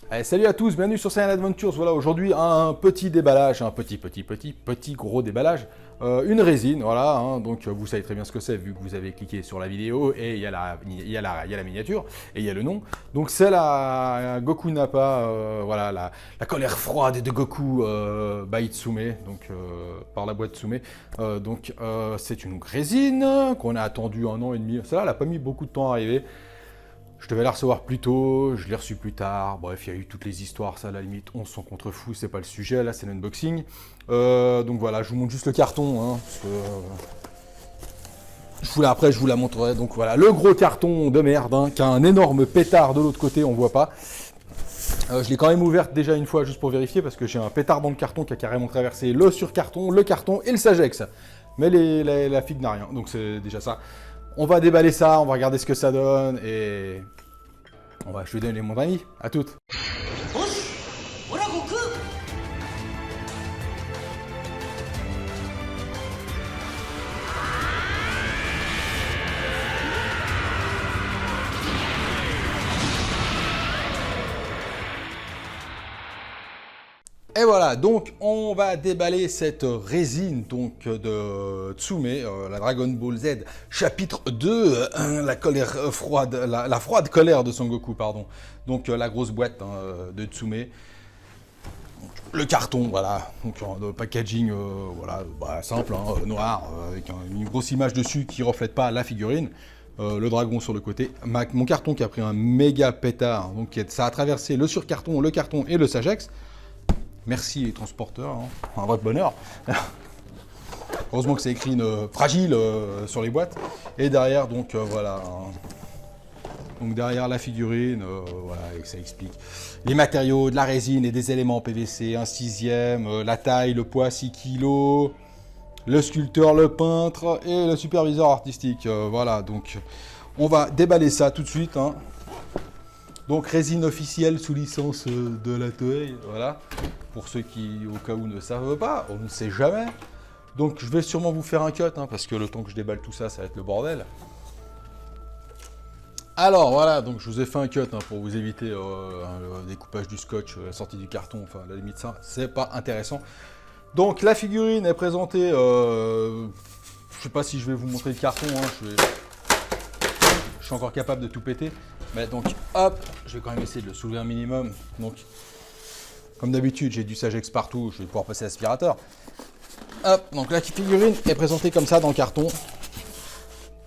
Allez, salut à tous, bienvenue sur Saiyan Adventures. Voilà, aujourd'hui un petit déballage, un petit gros déballage. Une résine, voilà, hein, donc vous savez très bien ce que c'est vu que vous avez cliqué sur la vidéo et il y a la miniature et il y a le nom. Donc c'est la Goku Nappa, voilà, la colère froide de Goku by Itsume, donc par la boîte Tsume. C'est une résine qu'on a attendu 1 an et demi. Celle-là, elle n'a pas mis beaucoup de temps à arriver. Je devais la recevoir plus tôt, je l'ai reçue plus tard. Bref, il y a eu toutes les histoires, ça à la limite, on s'en contre-fout, c'est pas le sujet, là c'est l'unboxing. Donc voilà, je vous montre juste le carton, hein, parce que... Après, je vous la montrerai. Donc voilà, le gros carton de merde, hein, qui a un énorme pétard de l'autre côté, on voit pas. Je l'ai quand même ouverte déjà une fois, juste pour vérifier, parce que j'ai un pétard dans le carton qui a carrément traversé le surcarton, le carton et le Sagex. Mais la figue n'a rien, donc c'est déjà ça. On va déballer ça, on va regarder ce que ça donne et je vais donner mon avis. À toutes. Et voilà, donc on va déballer cette résine donc de Tsume, la Dragon Ball Z, chapitre 2, la colère froide, la froide colère de Son Goku, pardon. Donc la grosse boîte hein, de Tsume. Le carton, voilà, donc le packaging, voilà, simple, hein, noir, avec une grosse image dessus qui reflète pas la figurine. Le dragon sur le côté. Mon carton qui a pris un méga pétard, donc ça a traversé le surcarton, le carton et le Sagex. Merci les transporteurs, hein. Un vrai bonheur. Heureusement que c'est écrit fragile sur les boîtes. Et derrière, donc voilà. Hein. Donc derrière la figurine, voilà, et ça explique les matériaux, de la résine et des éléments PVC, 1/6, la taille, le poids 6 kg, le sculpteur, le peintre et le superviseur artistique. Voilà, donc on va déballer ça tout de suite. Hein. Donc résine officielle sous licence de la Toei, voilà. Pour ceux qui, au cas où, ne savent pas, on ne sait jamais. Donc je vais sûrement vous faire un cut, hein, parce que le temps que je déballe tout ça, ça va être le bordel. Alors voilà, donc je vous ai fait un cut hein, pour vous éviter le découpage du scotch, la sortie du carton, enfin à la limite ça, c'est pas intéressant. Donc la figurine est présentée, je sais pas si je vais vous montrer le carton, hein, je suis encore capable de tout péter. Mais donc hop, je vais quand même essayer de le soulever un minimum. Donc comme d'habitude, j'ai du Sagex partout, je vais pouvoir passer l'aspirateur. Hop, donc la figurine est présentée comme ça dans le carton.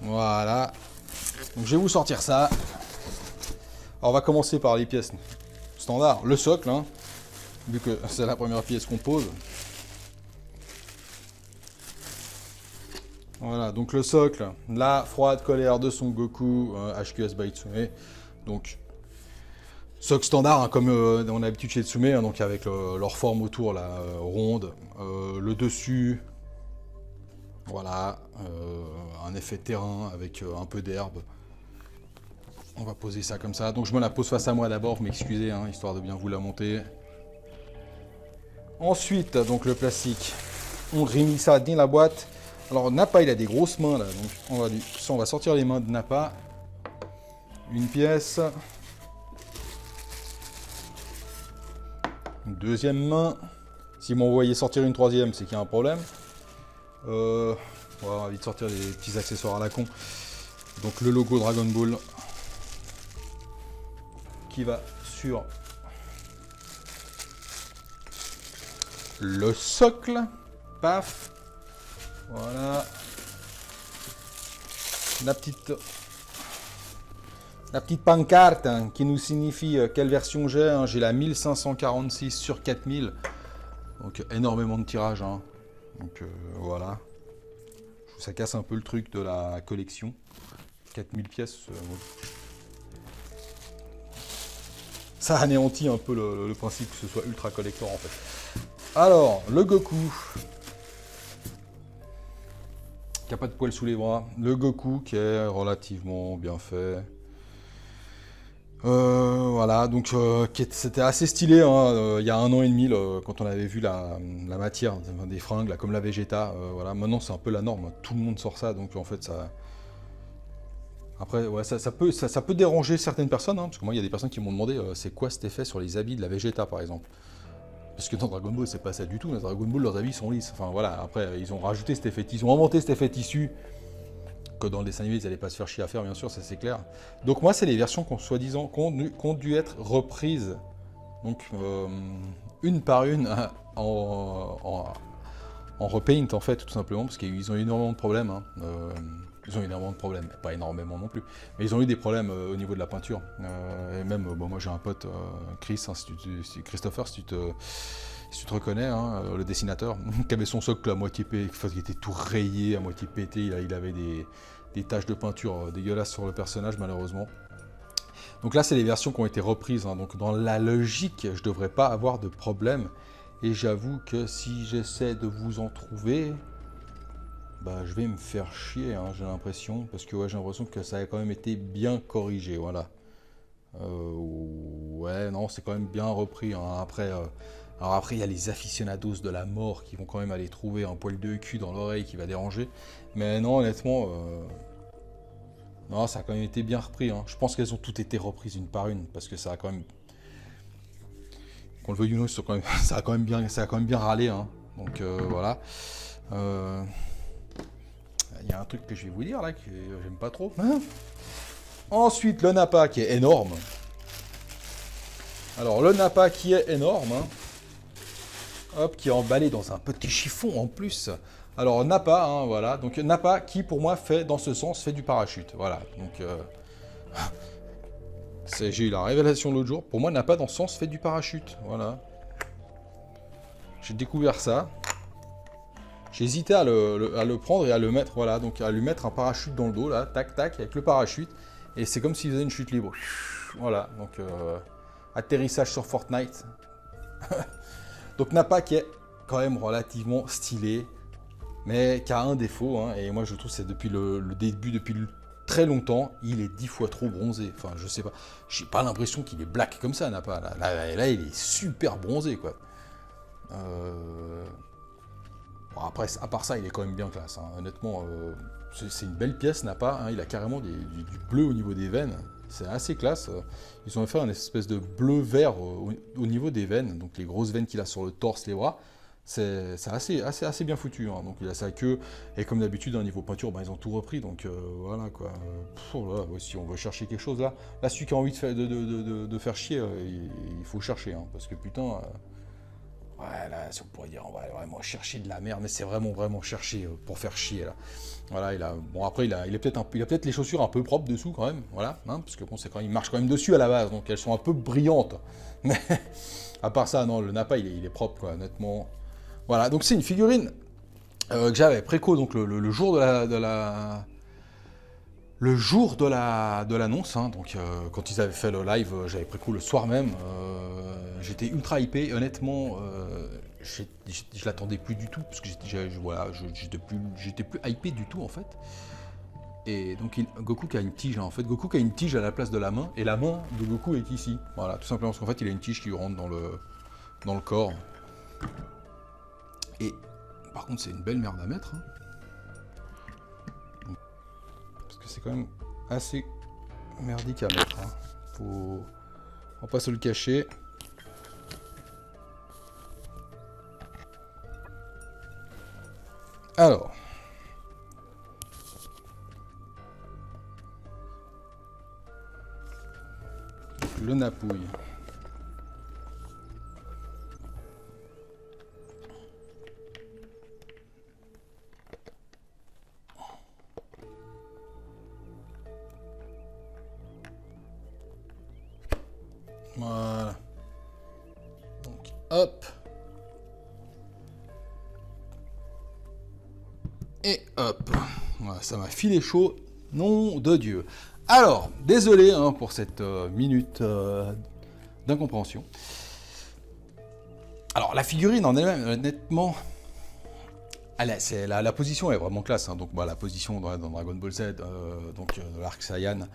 Voilà. Donc je vais vous sortir ça. Alors on va commencer par les pièces standards. Le socle, hein, vu que c'est la première pièce qu'on pose. Voilà, donc le socle, la froide colère de Son Goku, HQS by Tsume. Donc socle standard, hein, comme on a l'habitude chez Tsume, hein, donc avec leur forme autour, la ronde, le dessus, voilà, un effet terrain avec un peu d'herbe. On va poser ça comme ça. Donc je me la pose face à moi d'abord, vous m'excusez, hein, histoire de bien vous la monter. Ensuite, donc le plastique, on remue ça dans la boîte. Alors Nappa, il a des grosses mains là, donc on va sortir les mains de Nappa. Une pièce. Une deuxième main. Si vous voyez sortir une troisième, c'est qu'il y a un problème. On va vite sortir les petits accessoires à la con. Donc le logo Dragon Ball qui va sur le socle. Paf. Voilà. La petite pancarte hein, qui nous signifie quelle version j'ai. Hein. J'ai la 1546 sur 4000. Donc énormément de tirage. Hein. Donc voilà. Ça casse un peu le truc de la collection. 4000 pièces. Ça anéantit un peu le principe que ce soit ultra collector en fait. Alors, le Goku. Qui n'a pas de poils sous les bras. Le Goku qui est relativement bien fait. Voilà, donc c'était assez stylé hein, il y a 1 an et demi quand on avait vu la matière des fringues, là, comme la Vegeta. Voilà. Maintenant c'est un peu la norme, tout le monde sort ça, donc en fait ça... Après, ouais, ça peut déranger certaines personnes, hein, parce que moi, il y a des personnes qui m'ont demandé c'est quoi cet effet sur les habits de la Vegeta, par exemple. Parce que dans Dragon Ball, c'est pas ça du tout. Dans Dragon Ball, leurs habits sont lisses. Enfin voilà, après, ils ont rajouté cet effet, ils ont inventé cet effet tissu, que dans le dessin animé, ils n'allaient pas se faire chier à faire, bien sûr, ça c'est clair. Donc moi, c'est les versions qui ont soi-disant, qui ont dû être reprises, donc une par une, en repaint, en fait, tout simplement, parce qu'ils ont eu énormément de problèmes, hein. Ils ont eu énormément de problèmes, pas énormément non plus, mais ils ont eu des problèmes au niveau de la peinture. Et même, bon, moi j'ai un pote, Chris, hein, Christopher, si tu te reconnais, hein, le dessinateur, qui avait son socle à moitié pété, qui était tout rayé, à moitié pété, il avait des taches de peinture dégueulasses sur le personnage, malheureusement. Donc là, c'est les versions qui ont été reprises, hein, donc dans la logique, je devrais pas avoir de problème. Et j'avoue que si j'essaie de vous en trouver, bah, je vais me faire chier, hein, j'ai l'impression, parce que ouais, j'ai l'impression que ça a quand même été bien corrigé, voilà. Ouais, non, c'est quand même bien repris, hein. Après, alors après, il y a les aficionados de la mort qui vont quand même aller trouver un poil de cul dans l'oreille qui va déranger. Mais non, honnêtement, non, ça a quand même été bien repris, hein. Je pense qu'elles ont toutes été reprises une par une, parce que ça a quand même... Qu'on le veuille ou non, ça a quand même bien râlé, hein. Donc voilà. Il y a un truc que je vais vous dire là que j'aime pas trop. Hein. Ensuite, le Nappa qui est énorme. Alors, le Nappa qui est énorme, hein. Hop, qui est emballé dans un petit chiffon en plus. Alors, Nappa, hein, voilà. Donc, Nappa qui, pour moi, dans ce sens, fait du parachute. Voilà. Donc, j'ai eu la révélation l'autre jour. Pour moi, Nappa, dans ce sens, fait du parachute. Voilà. J'ai découvert ça. J'ai hésité à le prendre et à le mettre, voilà, donc à lui mettre un parachute dans le dos, là, tac, tac, avec le parachute. Et c'est comme s'il faisait une chute libre. Voilà, donc atterrissage sur Fortnite. Donc Nappa qui est quand même relativement stylé, mais qui a un défaut, hein, et moi je trouve que c'est depuis le début, depuis très longtemps, il est 10 fois trop bronzé. Enfin, je sais pas, j'ai pas l'impression qu'il est black comme ça, Nappa. Là, il est super bronzé, quoi. Bon, après, à part ça, il est quand même bien classe, hein. Honnêtement, c'est une belle pièce, Nappa, hein. Il a carrément du bleu au niveau des veines. C'est assez classe. Ils ont fait une espèce de bleu-vert au niveau des veines, donc les grosses veines qu'il a sur le torse, les bras. C'est assez bien foutu, hein. Donc il a sa queue, et comme d'habitude, au niveau peinture, bah, ils ont tout repris, donc voilà quoi. Là, ouais, si on veut chercher quelque chose, là celui qui a envie de faire chier, il faut chercher, hein, parce que putain... Ouais, là, si on pourrait dire, on va vraiment chercher de la merde, mais c'est vraiment chercher pour faire chier, là. Voilà, bon, après, il a peut-être les chaussures un peu propres dessous, quand même, voilà, hein, parce que bon, il marche quand même dessus à la base, donc elles sont un peu brillantes. Mais, à part ça, non, le Nappa, il est propre, quoi, honnêtement. Voilà, donc c'est une figurine que j'avais préco, donc le jour le jour de l'annonce, hein, donc quand ils avaient fait le live, j'avais préco le soir même. J'étais ultra hypé, et honnêtement, je l'attendais plus du tout, parce que j'étais plus hypé du tout en fait. Et donc Goku qui a une tige, hein, en fait, Goku qui a une tige à la place de la main, et la main de Goku est ici. Voilà, tout simplement parce qu'en fait il a une tige qui lui rentre dans le corps. Et par contre c'est une belle merde à mettre, hein. C'est quand même assez merdique à mettre, hein. On va pas se le cacher. Alors. Le napouille. Voilà. Donc, hop. Et hop. Voilà, ça m'a filé chaud. Nom de Dieu. Alors, désolé hein, pour cette minute d'incompréhension. Alors, la figurine en elle-même, honnêtement... La position est vraiment classe, hein. Donc, bah, la position dans Dragon Ball Z, donc l'arc Saiyan.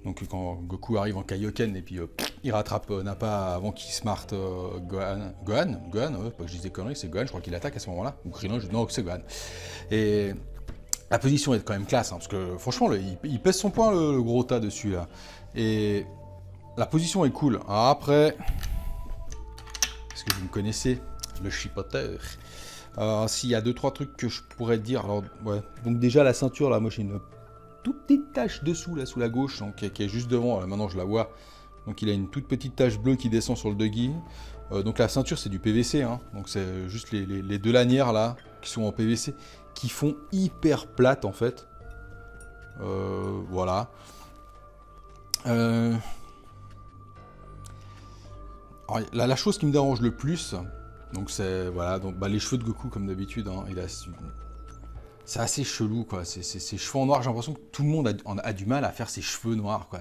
Donc quand Goku arrive en Kaioken et puis il rattrape Nappa avant qu'il smarte Gohan, ouais, pas que je dise des conneries, c'est Gohan, je crois qu'il attaque à ce moment-là, ou Krillin, non, c'est Gohan. Et La position est quand même classe, hein, parce que franchement, il pèse son poing, le gros tas dessus, là. Et la position est cool. Alors après, est-ce que vous me connaissez, le chipoteur? S'il y a 2-3 trucs que je pourrais te dire, alors, ouais. Donc déjà, la ceinture, là, moi, j'ai une toute petite tache dessous, là, sous la gauche, donc, qui est juste devant, là, maintenant, je la vois. Donc, il a une toute petite tache bleue qui descend sur le duggy. Donc, la ceinture, c'est du PVC, hein. Donc, c'est juste les deux lanières, là, qui sont en PVC, qui font hyper plate, en fait. Voilà. Alors, la chose qui me dérange le plus, donc c'est voilà, donc bah, les cheveux de Goku comme d'habitude, hein, c'est assez chelou quoi. Ses cheveux en noir, j'ai l'impression que tout le monde a du mal à faire ses cheveux noirs quoi.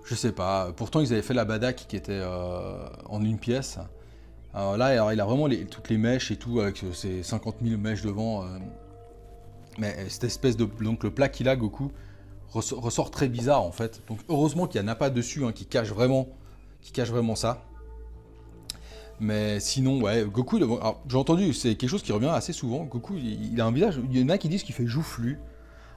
Je sais pas. Pourtant ils avaient fait la Badak qui était en une pièce. Là, alors, il a vraiment toutes les mèches et tout avec ses 50 000 mèches devant. Mais cette espèce de donc le plat qu'il a Goku ressort très bizarre en fait. Donc heureusement qu'il n'y en a pas dessus hein, qui cache vraiment ça. Mais sinon, ouais, Goku, j'ai entendu, c'est quelque chose qui revient assez souvent. Goku, il a un visage, il y en a qui disent qu'il fait joufflu.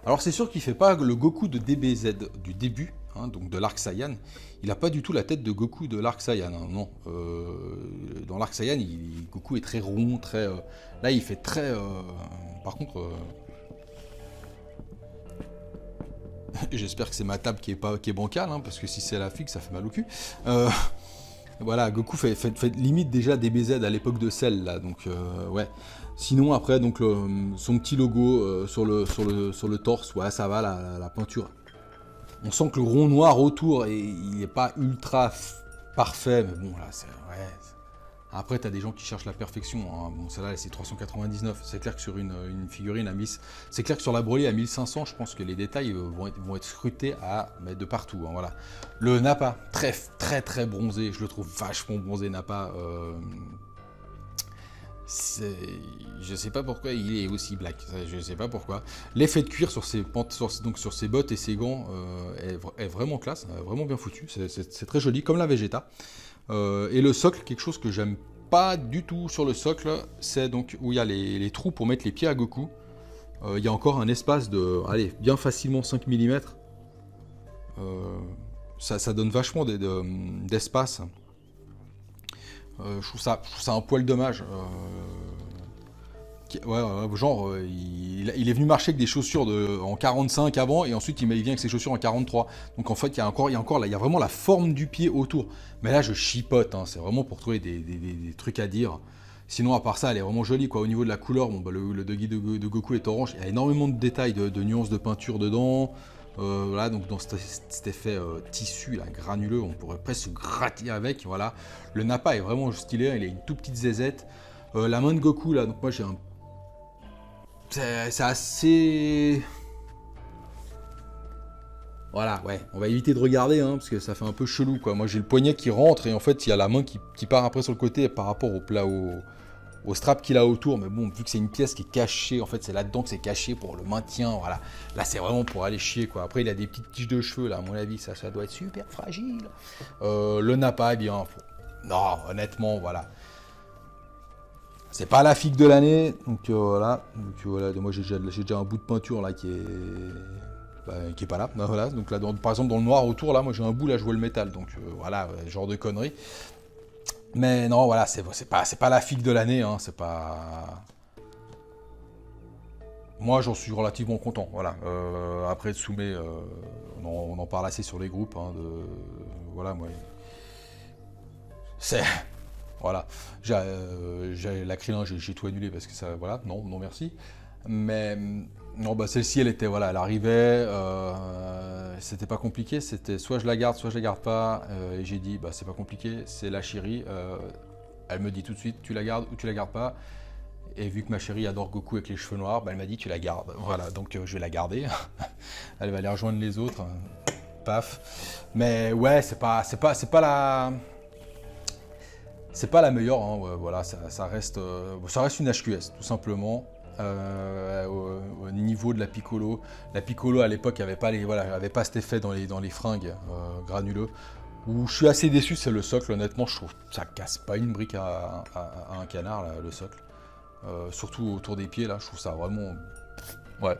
Alors c'est sûr qu'il fait pas le Goku de DBZ du début, hein, donc de l'arc Saiyan. Il n'a pas du tout la tête de Goku de l'arc Saiyan, hein, non. Dans l'arc Saiyan, Goku est très rond, très... là, il fait très... par contre... j'espère que c'est ma table qui est bancale, hein, parce que si c'est la fixe, ça fait mal au cul. Voilà, Goku fait limite déjà DBZ à l'époque de Cell, là, donc ouais. Sinon, après, donc son petit logo sur le torse, ouais, ça va, la peinture. On sent que le rond noir autour, il n'est pas ultra parfait, mais bon, là, c'est... Ouais. Après, tu as des gens qui cherchent la perfection. Hein. Bon, celle-là, c'est 399. C'est clair que sur une figurine à 1000... C'est clair que sur la Broly à 1500, je pense que les détails vont être scrutés de partout. Hein, voilà. Le Nappa, très, très, très bronzé. Je le trouve vachement bronzé, Nappa. Je sais pas pourquoi il est aussi black. Je sais pas pourquoi. L'effet de cuir sur ses bottes et ses gants est vraiment classe. Vraiment bien foutu. C'est très joli, comme la Vegeta. Et le socle, quelque chose que j'aime pas du tout sur le socle, c'est donc où il y a les trous pour mettre les pieds à Goku. Il y a encore un espace de, allez, bien facilement 5 mm. Ça donne vachement d'espace. Je trouve ça un poil dommage. Genre, il est venu marcher avec des chaussures en 45 avant, et ensuite il vient avec ses chaussures en 43. Donc en fait, il y a vraiment la forme du pied autour. Mais là, je chipote, hein, c'est vraiment pour trouver des trucs à dire. Sinon, à part ça, elle est vraiment jolie, quoi. Au niveau de la couleur, bon, bah, le Doggy de Goku est orange. Il y a énormément de détails, de nuances de peinture dedans. Voilà, donc dans cet effet tissu, là, granuleux, on pourrait presque se gratter avec. Voilà. Le Nappa est vraiment stylé, il a une toute petite zézette. La main de Goku, là, donc moi j'ai un... C'est assez... Voilà, ouais, on va éviter de regarder, hein, parce que ça fait un peu chelou, quoi. Moi j'ai le poignet qui rentre, et en fait il y a la main qui part après sur le côté par rapport au strap qu'il a autour. Mais bon, vu que c'est une pièce qui est cachée, en fait c'est là-dedans que c'est caché pour le maintien, voilà. Là c'est vraiment pour aller chier, quoi. Après il a des petites tiges de cheveux, là, à mon avis, ça doit être super fragile. Le Nappa, eh bien... Non, honnêtement, voilà. C'est pas la figue de l'année, donc voilà. Donc voilà, moi j'ai déjà un bout de peinture là qui est pas là. Ben, voilà, donc là, par exemple dans le noir autour là, moi j'ai un bout là, je vois le métal, donc voilà, genre de conneries. Mais non, voilà, c'est pas la figue de l'année, hein, c'est pas. Moi j'en suis relativement content, voilà. Après Tsume, on en parle assez sur les groupes, hein, voilà, moi. C'est. Voilà, l'acrylin, j'ai tout annulé parce que ça, voilà, non merci. Mais non, bah celle-ci, elle arrivait, c'était pas compliqué, c'était soit je la garde pas. Et j'ai dit, bah c'est pas compliqué, c'est la chérie. Elle me dit tout de suite, tu la gardes ou tu la gardes pas. Et vu que ma chérie adore Goku avec les cheveux noirs, bah, elle m'a dit tu la gardes. Voilà, donc je vais la garder. Elle va aller rejoindre les autres. Paf. Mais ouais, c'est pas la. C'est pas la meilleure, hein, ouais, voilà, ça reste une HQS, tout simplement. Au niveau de la Piccolo à l'époque avait pas cet effet dans les fringues granuleux. Où je suis assez déçu, c'est le socle, honnêtement, je trouve que ça casse pas une brique à un canard, là, le socle. Surtout autour des pieds, là, je trouve ça vraiment... Ouais.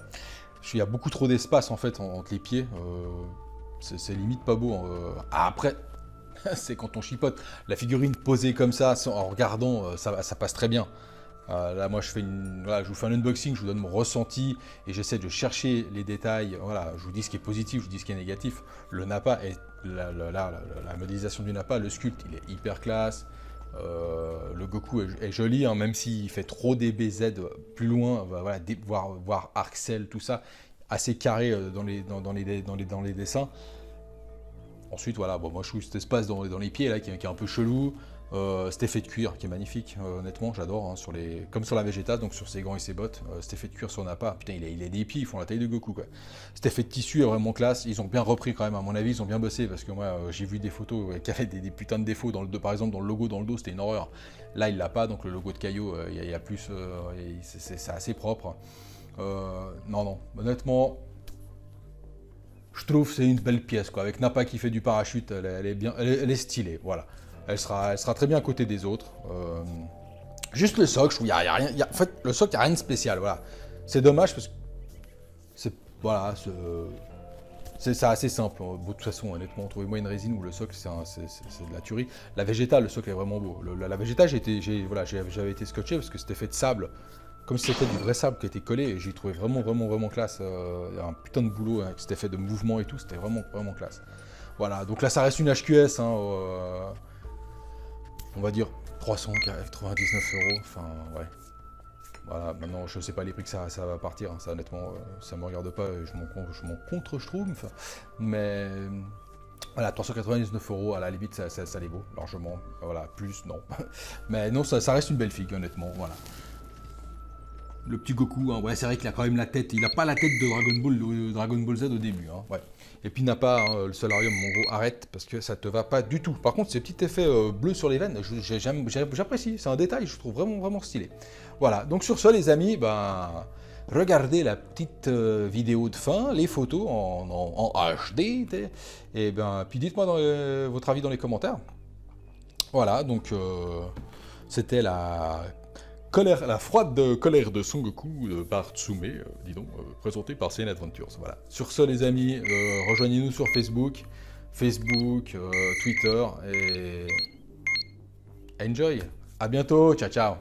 Il y a beaucoup trop d'espace en fait entre les pieds. C'est limite pas beau. Après, c'est quand on chipote. La figurine posée comme ça, en regardant, ça passe très bien. Là, moi, voilà, je vous fais un unboxing, je vous donne mon ressenti et j'essaie de chercher les détails. Voilà, je vous dis ce qui est positif, je vous dis ce qui est négatif. Le Nappa, la modélisation du Nappa, le sculpte, il est hyper classe. Le Goku est joli, hein, même s'il fait trop DBZ plus loin, voilà, voir Arc-Cell, tout ça, assez carré dans les dessins. Ensuite, voilà, bon, moi je trouve cet espace dans les pieds là qui est un peu chelou. Cet effet de cuir qui est magnifique, honnêtement, j'adore, hein, comme sur la Vegeta, donc sur ses gants et ses bottes. Cet effet de cuir sur Nappa, putain, il a des pieds, ils font la taille de Goku, quoi. Cet effet de tissu est vraiment classe, ils ont bien repris quand même, à mon avis, ils ont bien bossé, parce que moi, j'ai vu des photos qui avaient des putains de défauts, par exemple, dans le logo dans le dos, c'était une horreur. Là, il l'a pas, donc le logo de Kaio, il y a plus, c'est assez propre. Non, honnêtement, je trouve que c'est une belle pièce, quoi. Avec Nappa qui fait du parachute, elle est bien, elle est stylée, voilà. Elle sera très bien à côté des autres. Juste le socle, je trouve, il y a rien. En fait, le socle, il n'y a rien de spécial, voilà. C'est dommage parce que voilà, c'est assez simple. De toute façon, honnêtement, trouvez-moi une résine où le socle, c'est de la tuerie. La Vegeta, le socle est vraiment beau. La Vegeta, j'avais été scotché parce que c'était fait de sable. Comme si c'était du vrai sable qui était collé, et j'ai trouvé vraiment classe. Il y a un putain de boulot avec cet effet de mouvement et tout, c'était vraiment classe. Voilà, donc là ça reste une HQS, hein, on va dire 399 €, enfin ouais. Voilà, maintenant je sais pas les prix que ça va partir, hein, ça honnêtement, ça me regarde pas, je m'en contre-schtroumpf, mais voilà, 399 € à la limite, ça les vaut largement, voilà, plus non. Mais non, ça reste une belle figue, honnêtement, voilà. Le petit Goku, hein, ouais, c'est vrai qu'il a quand même la tête, il a pas la tête de Dragon Ball Z au début, hein, ouais. Et puis il n'a pas, hein, le solarium, mon gros, arrête, parce que ça te va pas du tout. Par contre, ces petits effets bleus sur les veines, j'apprécie, c'est un détail, je trouve vraiment stylé. Voilà, donc sur ce les amis, ben, regardez la petite vidéo de fin, les photos en HD, et ben, puis dites-moi votre avis dans les commentaires. Voilà, donc c'était la froide colère de Son Goku par Tsume, présentée par CN Adventures. Voilà. Sur ce, les amis, rejoignez-nous sur Facebook, Twitter, et enjoy. À bientôt, ciao.